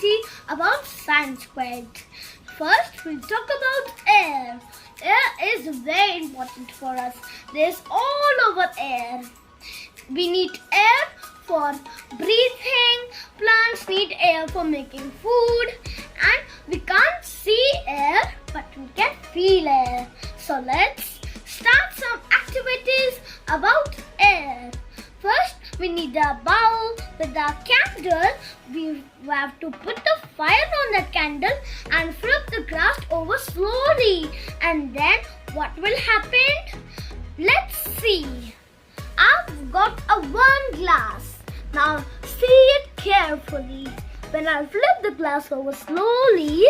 activity about science squared. First, we'll talk about air. Air is very important for us. There's all over air. We need air for breathing. Plants need air for making food. And we can't see air, but we can feel air. So let's start some activities about air. First, we need a bowl with a candle. We have to put the fire on that candle and flip the glass over slowly. And then what will happen? Let's see. I've got a one glass. Now see it carefully. When I flip the glass over slowly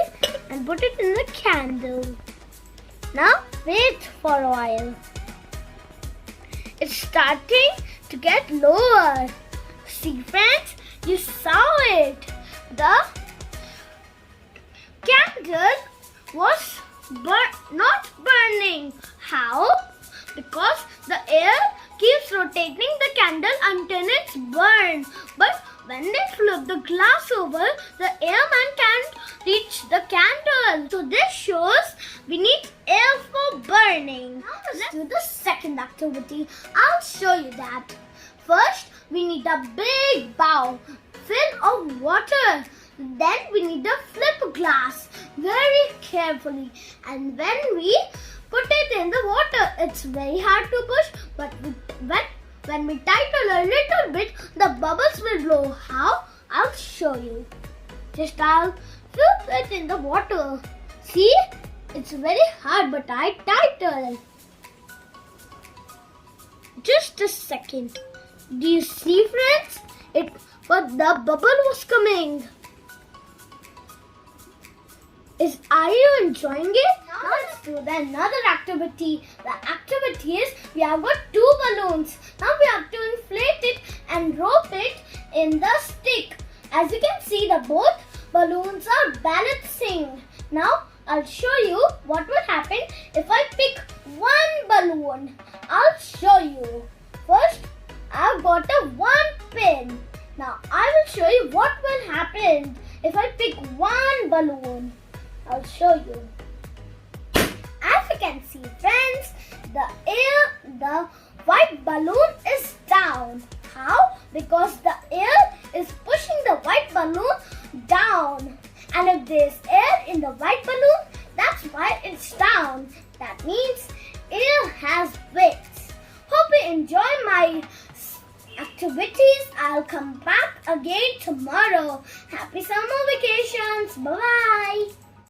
and put it in the candle. Now wait for a while. It's starting to get lower. See friends, you saw it. The candle was not burning. How? Because the air keeps rotating the candle until it's burned. But when they flip the glass over, the airman can't reach the candle. So this shows we need air for burning. Now let's do the second activity. I'll show you that. First, we need a big bowl full of water. Then we need a flip glass very carefully. And when we put it in the water, it's very hard to push. But when we tighten a little bit, the bubbles will blow. How? I'll show you. Just I'll flip it in the water. See? It's very hard, but I tighten. Just a second. Do you see, friends? But the bubble was coming. Are you enjoying it? Now let's do another activity. The activity is we have got two balloons. Now we have to inflate it and rope it in the stick. As you can see, the both balloons are balancing. Now I'll show you what will happen if I pick one balloon. I'll show you. First, I've got a one pin. Now I will show you what will happen if I pick one balloon. I'll show you. As you can see, friends, the white balloon is down. How? Because the air is pushing the white balloon down. And if there's air in the white balloon, that's why it's down. That means air has weight. Hope you enjoy my activities. I'll come back again tomorrow. Happy summer vacations. Bye-bye.